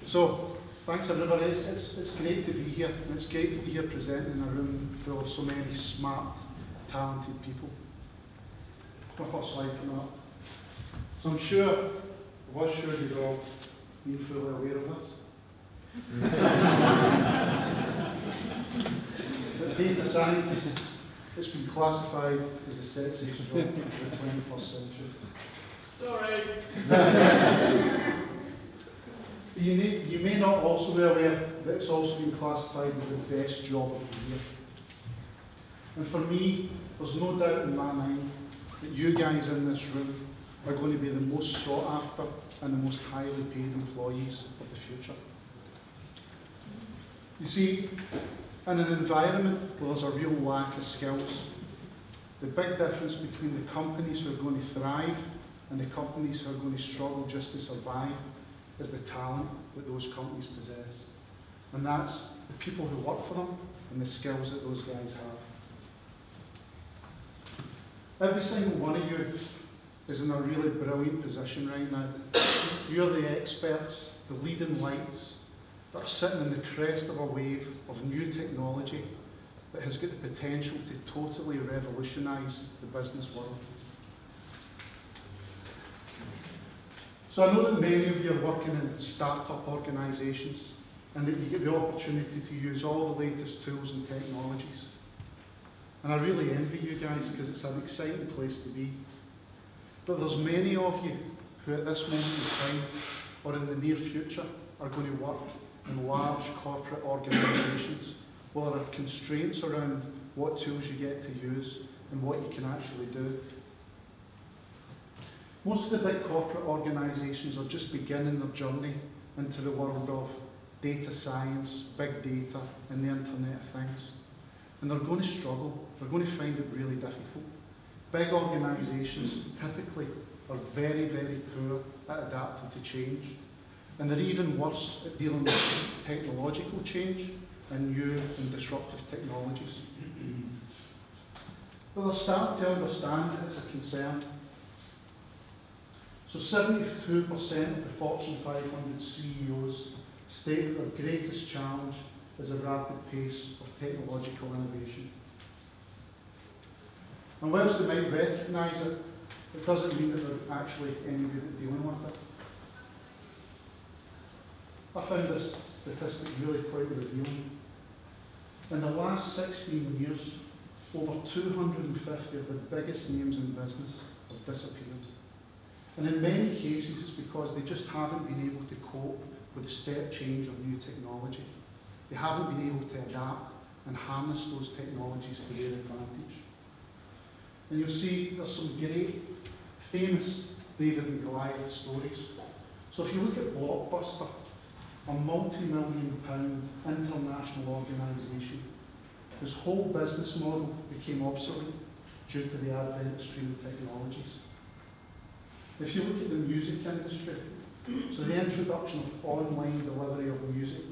So, thanks everybody. It's great to be here, and it's great to be here presenting in a room full of so many smart, talented people. My first slide coming up. So I'm sure you've all been fully aware of this. But data scientists, it's been classified as the sexiest job of the 21st century. Sorry. You may not also be aware that it's also been classified as the best job of the year. And for me, there's no doubt in my mind that you guys in this room are going to be the most sought after and the most highly paid employees of the future. You see, in an environment where there's a real lack of skills, the big difference between the companies who are going to thrive and the companies who are going to struggle just to survive is the talent that those companies possess. And that's the people who work for them and the skills that those guys have. Every single one of you is in a really brilliant position right now. You're the experts, the leading lights, that are sitting in the crest of a wave of new technology that has got the potential to totally revolutionise the business world. So I know that many of you are working in startup organisations and that you get the opportunity to use all the latest tools and technologies. And I really envy you guys because it's an exciting place to be. But there's many of you who at this moment in time or in the near future are going to work in large corporate organisations where there are constraints around what tools you get to use and what you can actually do. Most of the big corporate organisations are just beginning their journey into the world of data science, big data, and the Internet of Things. And they're going to struggle. They're going to find it really difficult. Big organisations typically are very, very poor at adapting to change. And they're even worse at dealing with technological change and new and disruptive technologies. But they're starting to understand that it's a concern. So 72% of the Fortune 500 CEOs state that their greatest challenge is a rapid pace of technological innovation. And whilst they might recognise it, it doesn't mean that they're actually any good at dealing with it. I found this statistic really quite revealing. In the last 16 years, over 250 of the biggest names in business have disappeared. And in many cases, it's because they just haven't been able to cope with the step change of new technology. They haven't been able to adapt and harness those technologies to their advantage. And you'll see there's some great, famous David and Goliath stories. So if you look at Blockbuster, a multi-million-pound international organisation, whose whole business model became obsolete due to the advent of streaming technologies. If you look at the music industry, so the introduction of online delivery of music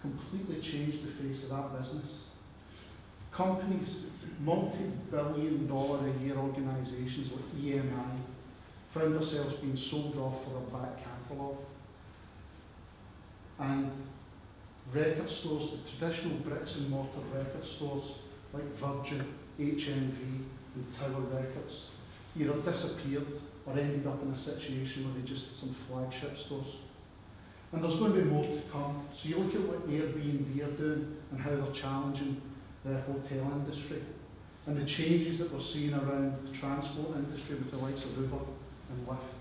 completely changed the face of that business. Companies, multi-billion-dollar-a-year organisations like EMI, found themselves being sold off for their back catalogue. And record stores, the traditional bricks and mortar record stores like Virgin, HMV and Tower Records either disappeared or ended up in a situation where they just had some flagship stores. And there's going to be more to come. So you look at what Airbnb are doing and how they're challenging the hotel industry and the changes that we're seeing around the transport industry with the likes of Uber and Lyft.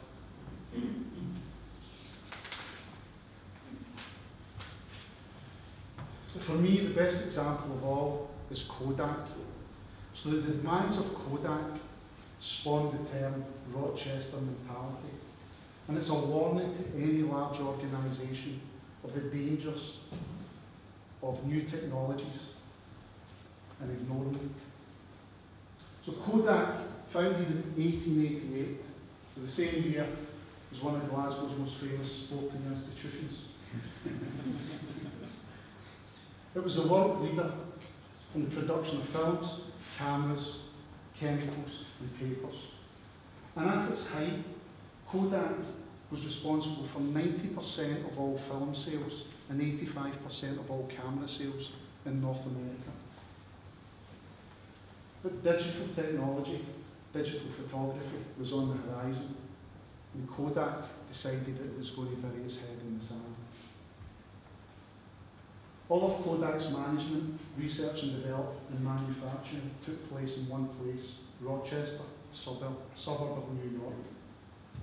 So for me, the best example of all is Kodak. So the demise of Kodak spawned the term Rochester mentality. And it's a warning to any large organisation of the dangers of new technologies and ignoring them. So Kodak, founded in 1888, so the same year as one of Glasgow's most famous sporting institutions. It was the world leader in the production of films, cameras, chemicals and papers. And at its height, Kodak was responsible for 90% of all film sales and 85% of all camera sales in North America. But digital technology, digital photography was on the horizon, and Kodak decided that it was going to bury its head in the sand. All of Kodak's management, research and development and manufacturing took place in one place, Rochester, a suburb of New York.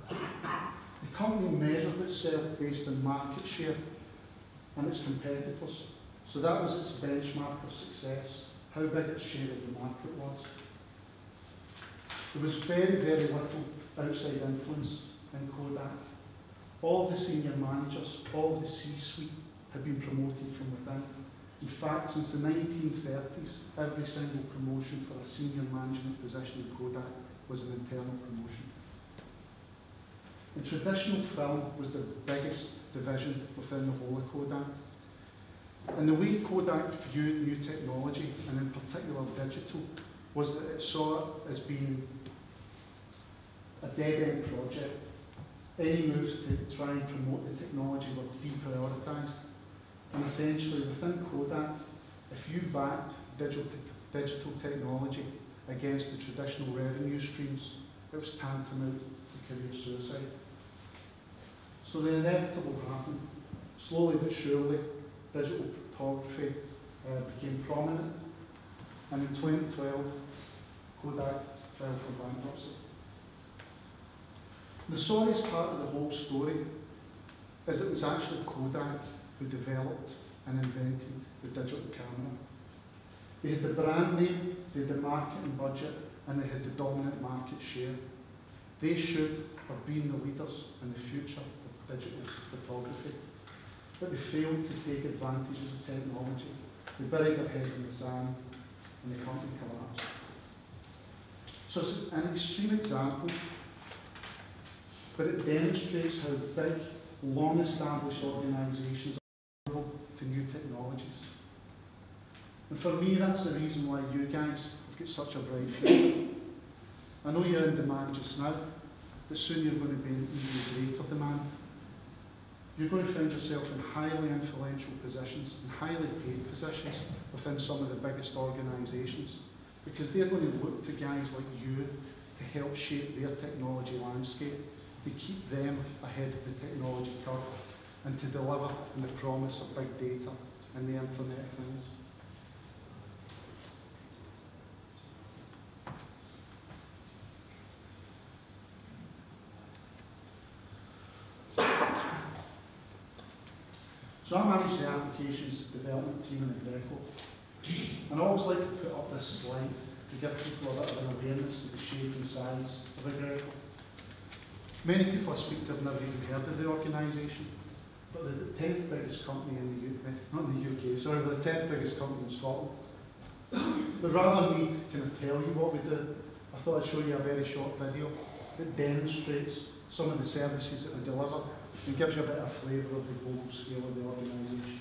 The company measured itself based on market share and its competitors. So that was its benchmark of success, how big its share of the market was. There was very, very little outside influence in Kodak. All of the senior managers, all of the C-suite had been promoted from within. In fact, since the 1930s, every single promotion for a senior management position in Kodak was an internal promotion. And traditional film was the biggest division within the whole of Kodak. And the way Kodak viewed new technology, and in particular digital, was that it saw it as being a dead-end project. Any moves to try and promote the technology were deprioritised. And essentially, within Kodak, if you backed digital technology against the traditional revenue streams, it was tantamount to career suicide. So the inevitable happened. Slowly but surely, digital photography became prominent, and in 2012, Kodak filed for bankruptcy. The sorriest part of the whole story is it was actually Kodak who developed and invented the digital camera. They had the brand name, they had the marketing budget, and they had the dominant market share. They should have been the leaders in the future of digital photography, but they failed to take advantage of the technology. They buried their head in the sand, and the company collapsed. So it's an extreme example, but it demonstrates how big, long-established organisations are vulnerable to new technologies. And for me, that's the reason why you guys have got such a bright future. I know you're in demand just now, but soon you're going to be in even greater demand. You're going to find yourself in highly influential positions and highly paid positions within some of the biggest organisations, because they're going to look to guys like you to help shape their technology landscape, to keep them ahead of the technology curve, and to deliver on the promise of big data and the Internet of Things. So I manage the applications development team in Greco, and I always like to put up this slide to give people a bit of an awareness of the shape and size of Greco. Many people I speak to have never even heard of the organisation, but they're the 10th biggest company in the UK, not in the UK, sorry, but the 10th biggest company in Scotland. But rather than me kind of tell you what we do, I thought I'd show you a very short video that demonstrates some of the services that we deliver and gives you a bit of flavour of the global scale of the organisation.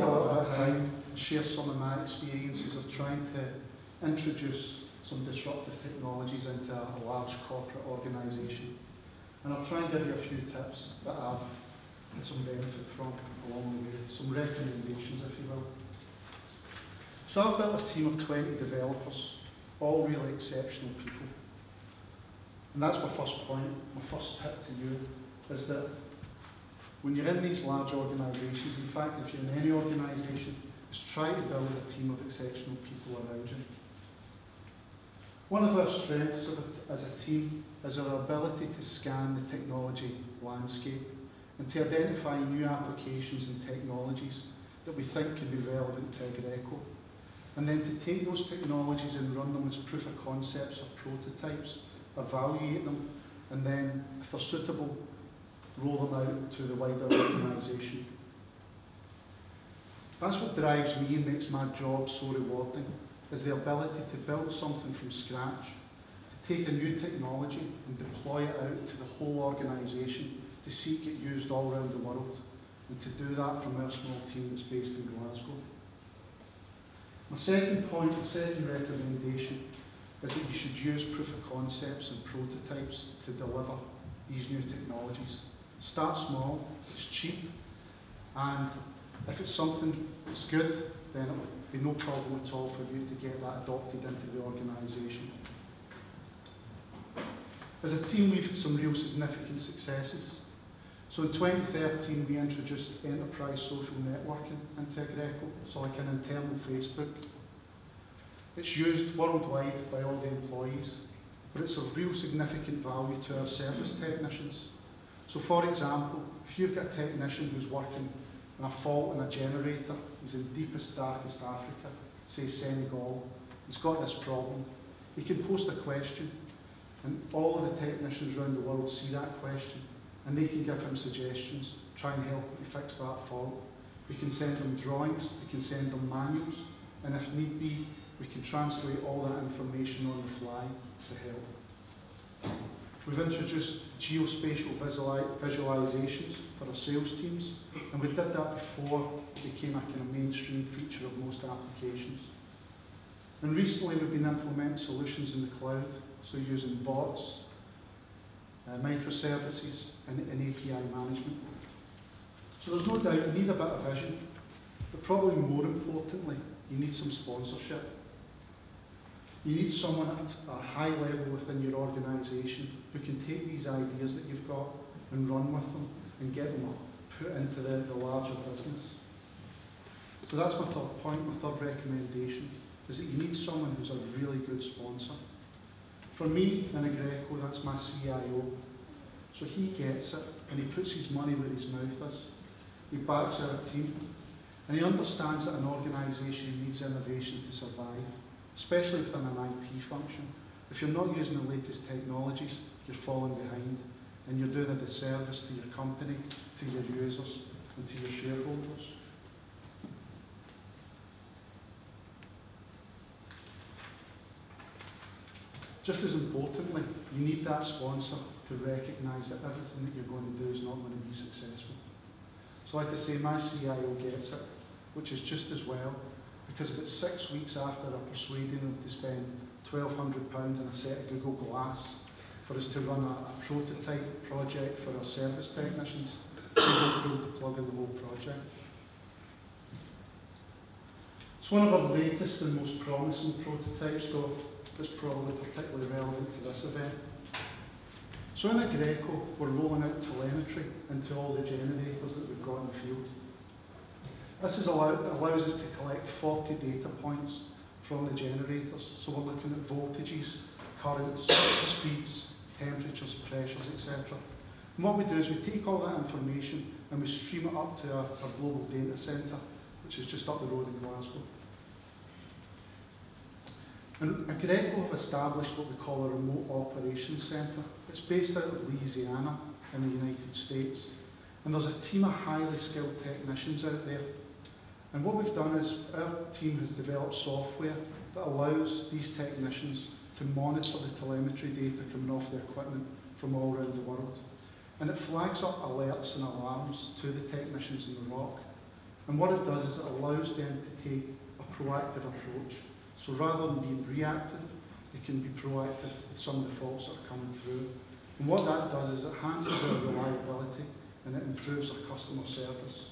a little bit of time and share some of my experiences of trying to introduce some disruptive technologies into a large corporate organisation. And I'll try and give you a few tips that I've had some benefit from along the way, some recommendations if you will. So I've built a team of 20 developers, all really exceptional people. And that's my first point, my first tip to you, is that when you're in these large organisations, in fact if you're in any organisation, is try to build a team of exceptional people around you. One of our strengths as a team is our ability to scan the technology landscape and to identify new applications and technologies that we think can be relevant to Greco, and then to take those technologies and run them as proof of concepts or prototypes, evaluate them, and then, if they're suitable, roll them out to the wider organisation. That's what drives me and makes my job so rewarding, is the ability to build something from scratch, to take a new technology and deploy it out to the whole organisation to see it get used all around the world, and to do that from our small team that's based in Glasgow. My second point, the second recommendation, is that you should use proof of concepts and prototypes to deliver these new technologies. Start small, it's cheap, and if it's something that's good, then it will be no problem at all for you to get that adopted into the organisation. As a team, we've had some real significant successes. So in 2013, we introduced enterprise social networking into Greco, so like an internal Facebook. It's used worldwide by all the employees, but it's of real significant value to our service technicians. So for example, if you've got a technician who's working on a fault in a generator, he's in deepest, darkest Africa, say Senegal, he's got this problem, he can post a question, and all of the technicians around the world see that question, and they can give him suggestions, try and help him to fix that fault. We can send them drawings, we can send them manuals, and if need be, we can translate all that information on the fly to help. We've introduced geospatial visualizations for our sales teams, and we did that before it became a kind of mainstream feature of most applications. And recently we've been implementing solutions in the cloud, so using bots, microservices, and API management. So there's no doubt you need a bit of vision, but probably more importantly, you need some sponsorship. You need someone at a high level within your organisation who can take these ideas that you've got and run with them and get them put into the larger business. So that's my third point, my third recommendation, is that you need someone who's a really good sponsor. For me, in Greco, that's my CIO. So he gets it, and he puts his money where his mouth is. He backs our team, and he understands that an organisation needs innovation to survive, especially within an IT function. If you're not using the latest technologies, you're falling behind, and you're doing a disservice to your company, to your users, and to your shareholders. Just as importantly, you need that sponsor to recognise that everything that you're going to do is not going to be successful. So like I say, my CIO gets it, which is just as well, because about 6 weeks after I persuaded him to spend £1,200 on a set of Google Glass for us to run a prototype project for our service technicians, Google pulled the plug on the whole project. It's one of our latest and most promising prototypes, though, that's probably particularly relevant to this event. So in Greco, we're rolling out telemetry into all the generators that we've got in the field. This allows us to collect 40 data points from the generators. So we're looking at voltages, currents, speeds, temperatures, pressures, etc. And what we do is we take all that information and we stream it up to our global data centre, which is just up the road in Glasgow. And at Greco have established what we call a remote operations centre. It's based out of Louisiana in the United States. And there's a team of highly skilled technicians out there. And what we've done is our team has developed software that allows these technicians to monitor the telemetry data coming off their equipment from all around the world. And it flags up alerts and alarms to the technicians in the rock. And what it does is it allows them to take a proactive approach. So rather than being reactive, they can be proactive with some of the faults that are coming through. And what that does is it enhances our reliability and it improves our customer service.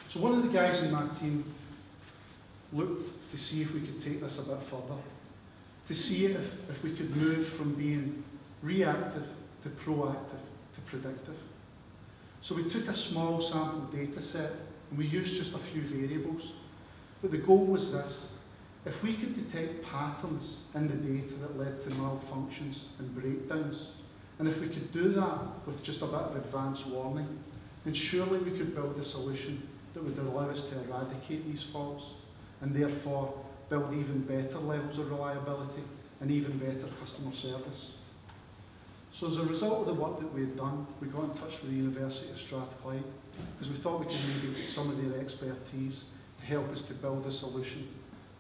So one of the guys in my team looked to see if we could take this a bit further, to see if we could move from being reactive to proactive to predictive. So we took a small sample data set and we used just a few variables. But the goal was this: if we could detect patterns in the data that led to malfunctions and breakdowns, and if we could do that with just a bit of advance warning, then surely we could build a solution that would allow us to eradicate these faults and therefore build even better levels of reliability and even better customer service. So as a result of the work that we had done, we got in touch with the University of Strathclyde because we thought we could maybe get some of their expertise to help us to build a solution,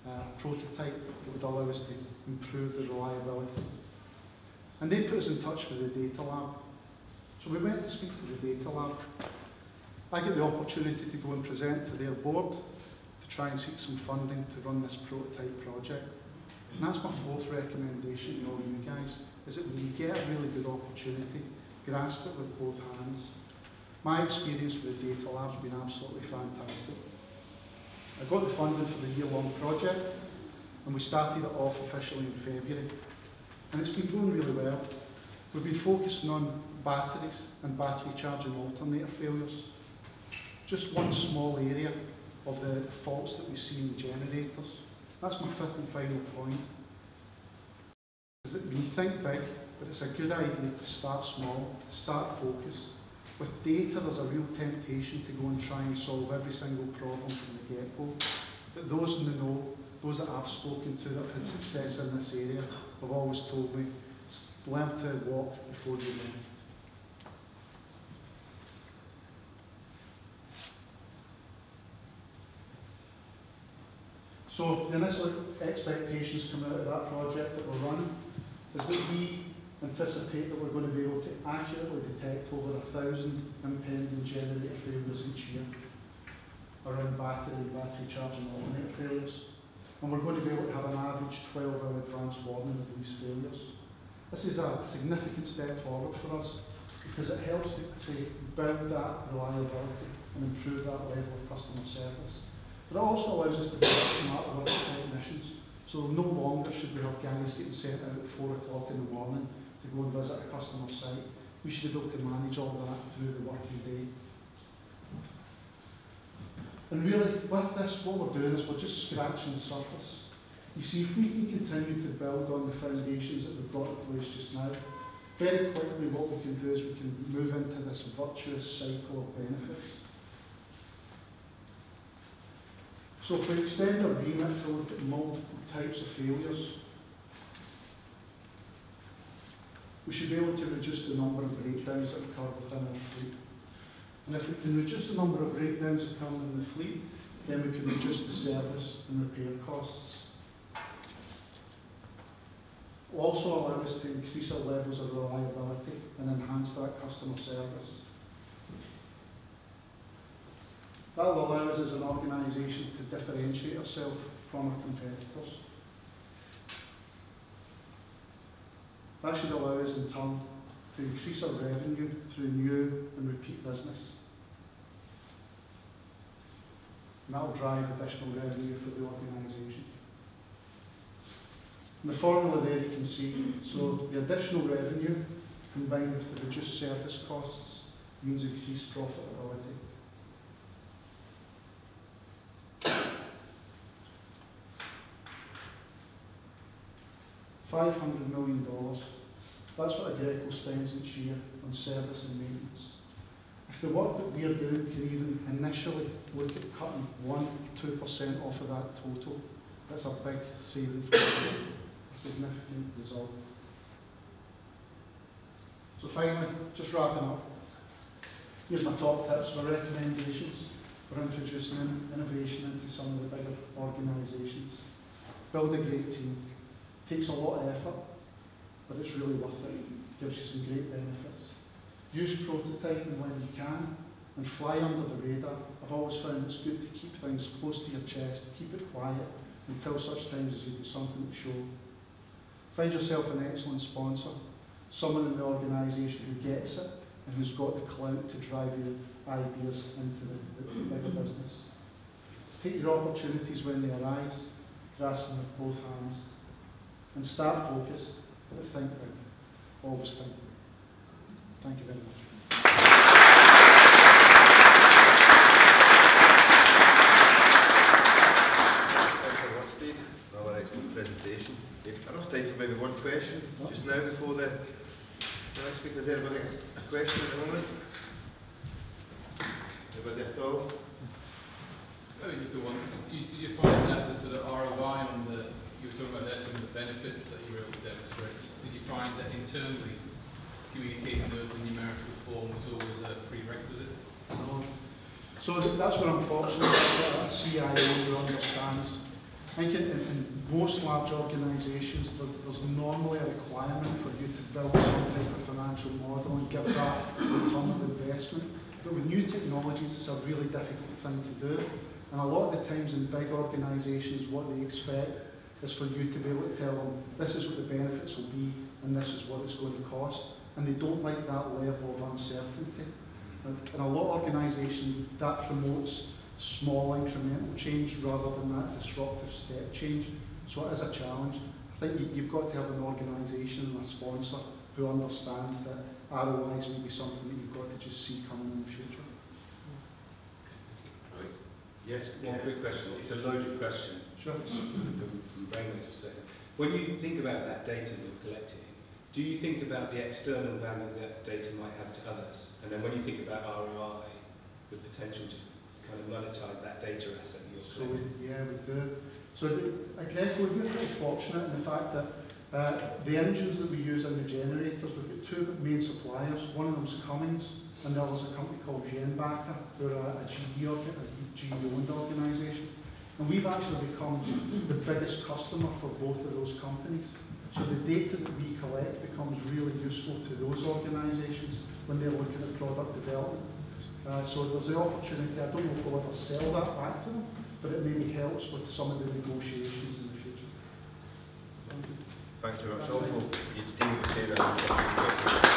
a prototype that would allow us to improve the reliability. And they put us in touch with the data lab. So we went to speak to the data lab. I get the opportunity to go and present to their board to try and seek some funding to run this prototype project. And that's my fourth recommendation to all you guys, is that when you get a really good opportunity, grasp it with both hands. My experience with the data lab has been absolutely fantastic. I got the funding for the year-long project, and we started it off officially in February. And it's been going really well. We've been focusing on batteries and battery charging alternator failures. Just one small area of the faults that we see in generators. That's my fifth and final point. Is that when you think big, but it's a good idea to start small, to start focused. With data, there's a real temptation to go and try and solve every single problem from the get-go. But those in the know, those that I've spoken to that have had success in this area, have always told me, learn to walk before you run. So the initial expectations coming out of that project that we're running is that we anticipate that we're going to be able to accurately detect over 1,000 impending generator failures each year around battery charging alternator failures. And we're going to be able to have an average 12-hour advance warning of these failures. This is a significant step forward for us because it helps to build that reliability and improve that level of customer service. But it also allows us to be smarter with our technicians. So no longer should we have guys getting sent out at 4 o'clock in the morning to go and visit a customer site. We should be able to manage all that through the working day. And really, with this, what we're doing is we're just scratching the surface. You see, if we can continue to build on the foundations that we've got in place just now, very quickly what we can do is we can move into this virtuous cycle of benefits. So if we extend our remit to look at multiple types of failures, we should be able to reduce the number of breakdowns that occur within our fleet. And if we can reduce the number of breakdowns that come in the fleet, then we can reduce the service and repair costs. It will also allow us to increase our levels of reliability and enhance that customer service. That will allow us as an organisation to differentiate ourselves from our competitors. That should allow us in turn to increase our revenue through new and repeat business. And that will drive additional revenue for the organisation. And the formula there you can see, so the additional revenue combined with the reduced service costs means increased profitability. $500 million. That's what Agreco spends each year on service and maintenance. If the work that we are doing can even initially look at cutting 1–2% off of that total, that's a big saving for us, a significant result. So finally, just wrapping up, here's my top tips for recommendations for introducing innovation into some of the bigger organisations. Build a great team. Takes a lot of effort, but it's really worth it. Gives you some great benefits. Use prototyping when you can, and fly under the radar. I've always found it's good to keep things close to your chest, keep it quiet until such times as you've got something to show. Find yourself an excellent sponsor, someone in the organisation who gets it and who's got the clout to drive your ideas into the bigger business. Take your opportunities when they arise, grasp them with both hands, and start focused, but think big. Always think big. Thank you very much. Thanks very much, Steve. Another excellent presentation. Enough time for maybe one question just now before the next speaker. Is anybody a question at the moment? Anybody at all? Maybe just the one. Do you find that the sort of ROI on you were talking about there, some of the benefits that you were able to demonstrate, did you find that internally communicating those in numerical form was always a prerequisite? So that's what I'm fortunate about, a CIO who understands. I think in most large organisations there's normally a requirement for you to build some type of financial model and give that return of investment. But with new technologies it's a really difficult thing to do. And a lot of the times in big organisations what they expect is for you to be able to tell them this is what the benefits will be and this is what it's going to cost. And they don't like that level of uncertainty. In a lot of organisations that promotes small incremental change rather than that disruptive step change. So it is a challenge. I think you've got to have an organisation and a sponsor who understands that ROIs may be something that you've got to just see coming in the future. Right. Yes, one quick question. It's a loaded question. Sure. From Brainwave's perspective. When you think about that data you're collecting, do you think about the external value that data might have to others? And then when you think about ROI, the potential to kind of monetize that data asset that you're collecting? Yeah, we do. So at Greco, we're pretty fortunate in the fact that the engines that we use in the generators, we've got two main suppliers. One of them's Cummins, and the other's a company called Genbacher. They're a GE-owned organisation. And we've actually become the biggest customer for both of those companies. So the data that we collect becomes really useful to those organisations when they're looking at product development. So there's the opportunity. I don't know if we'll ever sell that back to them, but it maybe helps with some of the negotiations in the future. Thanks very much. Also, it's Steve to say that.